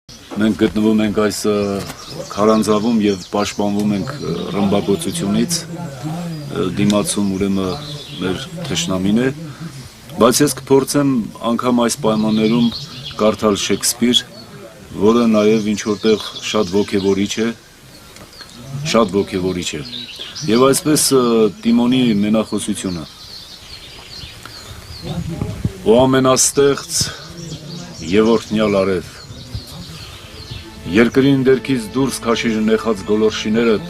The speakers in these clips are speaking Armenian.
Մենք գտնվում ենք այս քարանձավում եւ պաշտպանվում ենք ռմբակոծությունից, դիմացում ուրեմն մեր թշնամին է, բայց ես կփորձեմ անգամ այս պայմաններում կարդալ Շեքսպիր, որը նաեւ ինչ որտեղ շատ ոգևորիչ է, եւ այսպես Տիմոնի մենախոսությունը. «Ո ամենաստեղծ եւ օրհնյալ արև, երկրին դերքից դուրս քաշիր նեխած գոլորշիներդ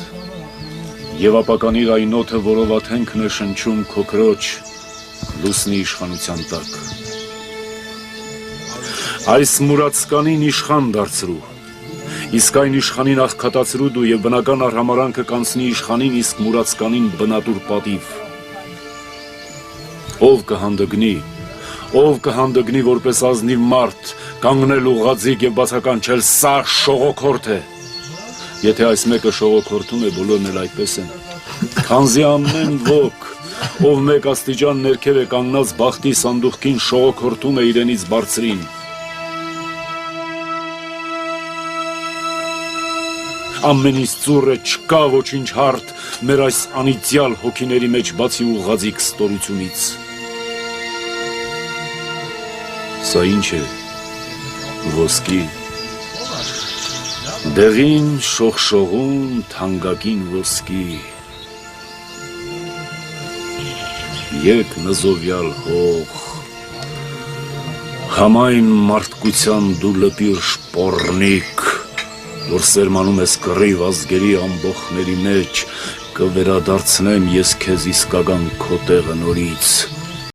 եւ ապականիր այն օդը, որով աթենքն է շնչում քո քրոջ լուսնի իշխանության տակ։ Այս մուրացկանին իշխան դարձրու, իսկ այն իշխանին աղքատացրու դու եւ բնական արհամարանքը կանցնի իշխանին, իսկ մուրացկանին բնատուր պատիվ։ Ով կհանդգնի որպես ազնիվ մարդ, կանգնել ուղղաձիգ եւ բացականչել, սա շողոքորթ է։ Եթե այս մեկը շողոքորթում է, բոլորն էլ այդպես են։ Քանզի ամեն ոք, ով մեկ աստիճան ներքև է կանգնած բախտի սանդուղքին, շողոքորթում է իրենից բարձրին։ Ամենից ծուռ է, չկա ոչինչ հարթ մեր այս անիծյալ հոգիների մեջ, բացի ուղղաձիգ ստորությունից։ Սա ինչ է, ոսկի, դեղին շողշողուն թանկագին ոսկի, եկ նզովյալ հող, համայն մարդկության դու լպիր շպորնիկ, որ սերմանում ես կռիվ ազգերի ամբոխների մեջ, կվերադարձնեմ ես քեզ իսկական քո տեղը նորից։